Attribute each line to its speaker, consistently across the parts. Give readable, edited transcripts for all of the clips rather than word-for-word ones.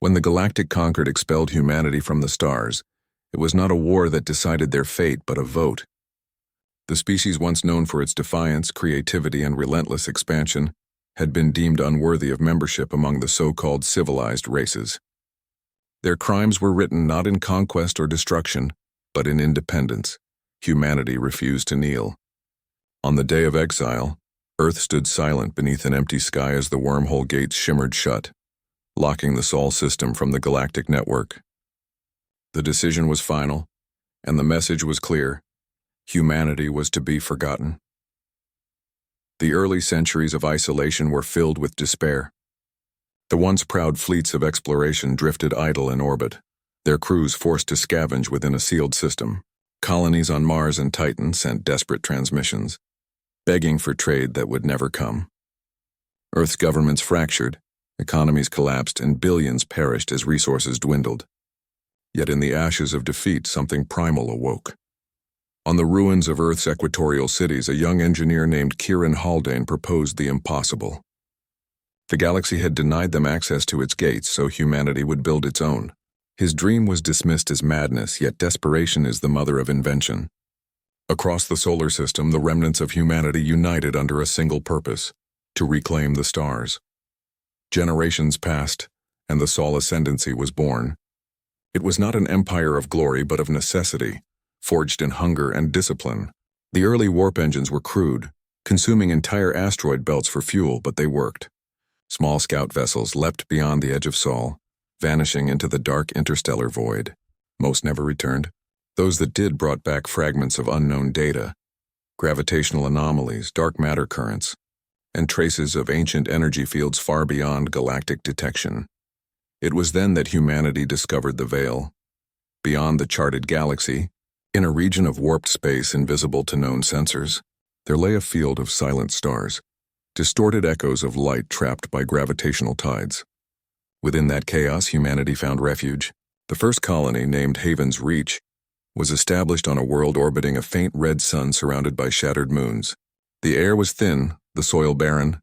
Speaker 1: When the Galactic Concord expelled humanity from the stars, it was not a war that decided their fate, but a vote. The species once known for its defiance, creativity, and relentless expansion had been deemed unworthy of membership among the so-called civilized races. Their crimes were written not in conquest or destruction, but in independence. Humanity refused to kneel. On the day of exile, Earth stood silent beneath an empty sky as the wormhole gates shimmered shut, locking the Sol system from the galactic network. The decision was final, and the message was clear. Humanity was to be forgotten. The early centuries of isolation were filled with despair. The once proud fleets of exploration drifted idle in orbit, their crews forced to scavenge within a sealed system. Colonies on Mars and Titan sent desperate transmissions, begging for trade that would never come. Earth's governments fractured, economies collapsed, and billions perished as resources dwindled. Yet in the ashes of defeat, something primal awoke. On the ruins of Earth's equatorial cities, a young engineer named Kieran Haldane proposed the impossible. The galaxy had denied them access to its gates, so humanity would build its own. His dream was dismissed as madness, yet desperation is the mother of invention. Across the solar system, the remnants of humanity united under a single purpose: to reclaim the stars. Generations passed, and the Sol Ascendancy was born. It was not an empire of glory, but of necessity, forged in hunger and discipline. The early warp engines were crude, consuming entire asteroid belts for fuel, but they worked. Small scout vessels leapt beyond the edge of Sol, vanishing into the dark interstellar void. Most never returned. Those that did brought back fragments of unknown data, gravitational anomalies, dark matter currents, and traces of ancient energy fields far beyond galactic detection. It was then that humanity discovered the veil. Beyond the charted galaxy, in a region of warped space invisible to known sensors, there lay a field of silent stars, distorted echoes of light trapped by gravitational tides. Within that chaos, humanity found refuge. The first colony, named Haven's Reach, was established on a world orbiting a faint red sun surrounded by shattered moons. The air was thin, the soil barren,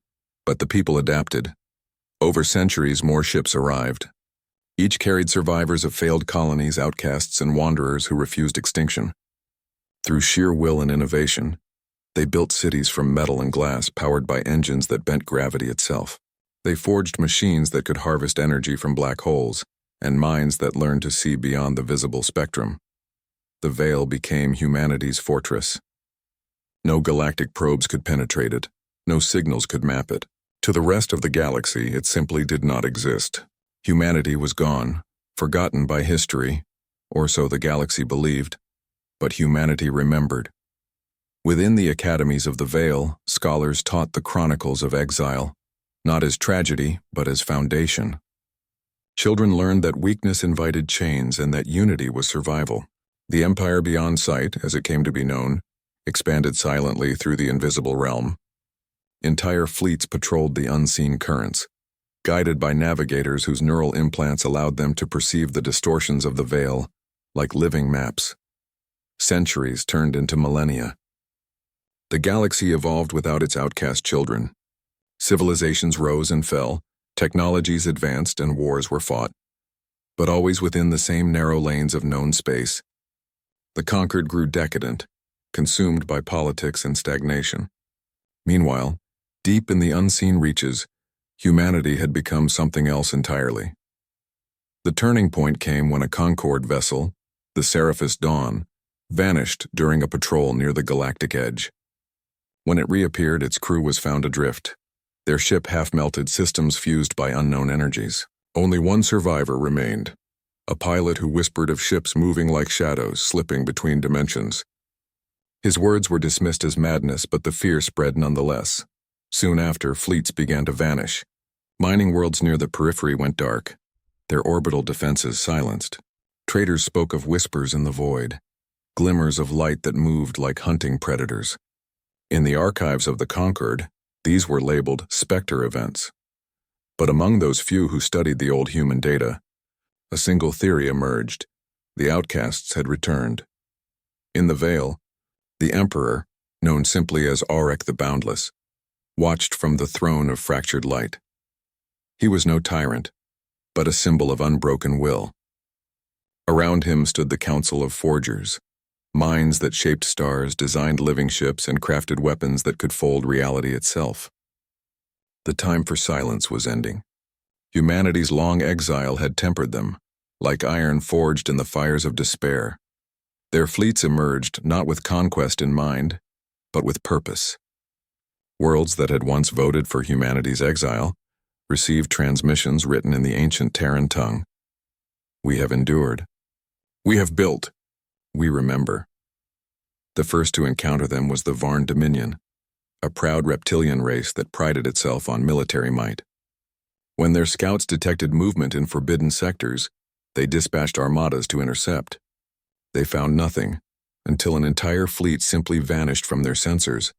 Speaker 1: but the people adapted. Over centuries, more ships arrived. Each carried survivors of failed colonies, outcasts, and wanderers who refused extinction. Through sheer will and innovation, they built cities from metal and glass powered by engines that bent gravity itself. They forged machines that could harvest energy from black holes, and minds that learned to see beyond the visible spectrum. The veil became humanity's fortress. No galactic probes could penetrate it, no signals could map it. To the rest of the galaxy, it simply did not exist. Humanity was gone, forgotten by history, or so the galaxy believed, but humanity remembered. Within the academies of the Veil, scholars taught the chronicles of exile, not as tragedy, but as foundation. Children learned that weakness invited chains and that unity was survival. The Empire Beyond Sight, as it came to be known, expanded silently through the invisible realm. Entire fleets patrolled the unseen currents, guided by navigators whose neural implants allowed them to perceive the distortions of the veil like living maps. Centuries turned into millennia. The galaxy evolved without its outcast children. Civilizations rose and fell, technologies advanced, and wars were fought, but always within the same narrow lanes of known space. The conquered grew decadent, consumed by politics and stagnation. Meanwhile, deep in the unseen reaches, humanity had become something else entirely. The turning point came when a Concorde vessel, the Seraphis Dawn, vanished during a patrol near the galactic edge. When it reappeared, its crew was found adrift, their ship half-melted, systems fused by unknown energies. Only one survivor remained, a pilot who whispered of ships moving like shadows, slipping between dimensions. His words were dismissed as madness, but the fear spread nonetheless. Soon after, fleets began to vanish. Mining worlds near the periphery went dark, their orbital defenses silenced. Traders spoke of whispers in the void, glimmers of light that moved like hunting predators. In the archives of the Concord, these were labeled specter events. But among those few who studied the old human data, a single theory emerged: the outcasts had returned. In the Veil, the Emperor, known simply as Aurek the Boundless, watched from the throne of fractured light. He was no tyrant, but a symbol of unbroken will. Around him stood the Council of Forgers, minds that shaped stars, designed living ships, and crafted weapons that could fold reality itself. The time for silence was ending. Humanity's long exile had tempered them, like iron forged in the fires of despair. Their fleets emerged not with conquest in mind, but with purpose. Worlds that had once voted for humanity's exile received transmissions written in the ancient Terran tongue. We have endured. We have built. We remember. The first to encounter them was the Varn Dominion, a proud reptilian race that prided itself on military might. When their scouts detected movement in forbidden sectors, they dispatched armadas to intercept. They found nothing, until an entire fleet simply vanished from their sensors.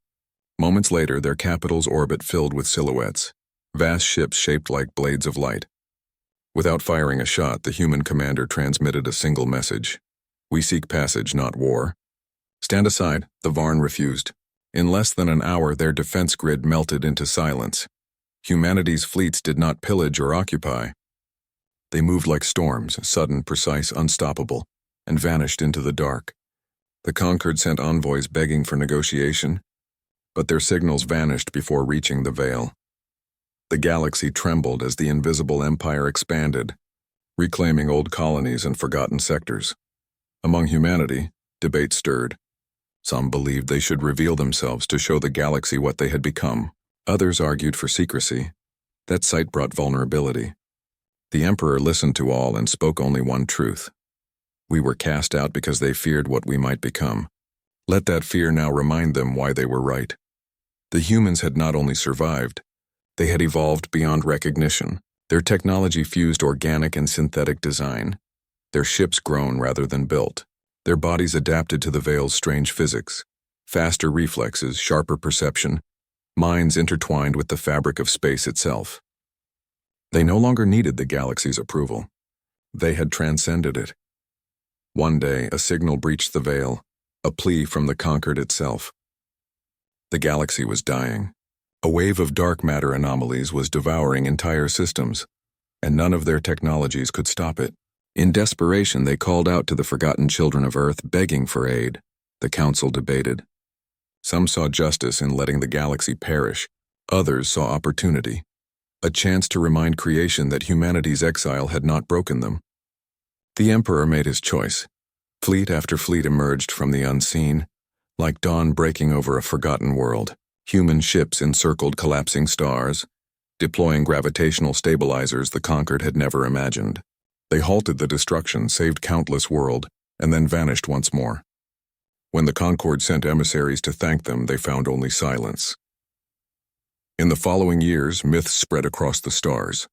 Speaker 1: Moments later, their capital's orbit filled with silhouettes, vast ships shaped like blades of light. Without firing a shot, the human commander transmitted a single message. We seek passage, not war. Stand aside, the Varn refused. In less than an hour, their defense grid melted into silence. Humanity's fleets did not pillage or occupy. They moved like storms, sudden, precise, unstoppable, and vanished into the dark. The conquered sent envoys begging for negotiation, but their signals vanished before reaching the Veil. The galaxy trembled as the invisible empire expanded, reclaiming old colonies and forgotten sectors. Among humanity, debate stirred. Some believed they should reveal themselves to show the galaxy what they had become. Others argued for secrecy. That sight brought vulnerability. The Emperor listened to all and spoke only one truth. We were cast out because they feared what we might become. Let that fear now remind them why they were right. The humans had not only survived, they had evolved beyond recognition. Their technology fused organic and synthetic design. Their ships grown rather than built. Their bodies adapted to the Veil's strange physics. Faster reflexes, sharper perception, minds intertwined with the fabric of space itself. They no longer needed the galaxy's approval. They had transcended it. One day, a signal breached the Veil, a plea from the conquered itself. The galaxy was dying. A wave of dark matter anomalies was devouring entire systems, and none of their technologies could stop it. In desperation, they called out to the forgotten children of Earth, begging for aid. The Council debated. Some saw justice in letting the galaxy perish. Others saw opportunity, a chance to remind creation that humanity's exile had not broken them. The Emperor made his choice. Fleet after fleet emerged from the unseen, like dawn breaking over a forgotten world. Human ships encircled collapsing stars, deploying gravitational stabilizers the conquered had never imagined. They halted the destruction, saved countless worlds, and then vanished once more. When the Concord sent emissaries to thank them, they found only silence. In the following years, myths spread across the stars.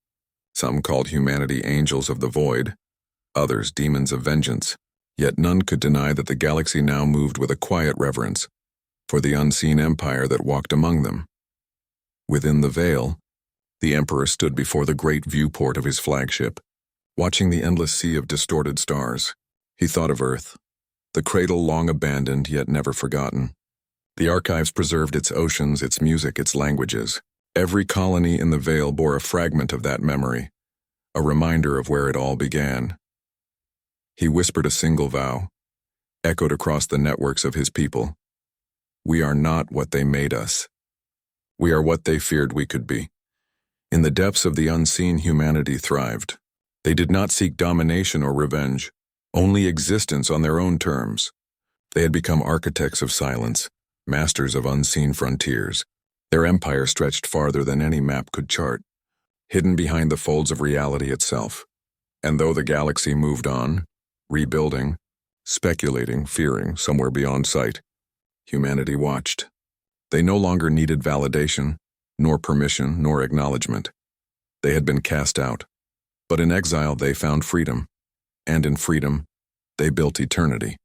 Speaker 1: Some called humanity angels of the void, others demons of vengeance, yet none could deny that the galaxy now moved with a quiet reverence for the unseen empire that walked among them. Within the Veil, the Emperor stood before the great viewport of his flagship, watching the endless sea of distorted stars. He thought of Earth, the cradle long abandoned yet never forgotten. The archives preserved its oceans, its music, its languages. Every colony in the Veil bore a fragment of that memory, a reminder of where it all began. He whispered a single vow, echoed across the networks of his people. We are not what they made us. We are what they feared we could be. In the depths of the unseen, humanity thrived. They did not seek domination or revenge, only existence on their own terms. They had become architects of silence, masters of unseen frontiers. Their empire stretched farther than any map could chart, hidden behind the folds of reality itself. And though the galaxy moved on, rebuilding, speculating, fearing, somewhere beyond sight, humanity watched. They no longer needed validation, nor permission, nor acknowledgement. They had been cast out, but in exile they found freedom, and in freedom, they built eternity.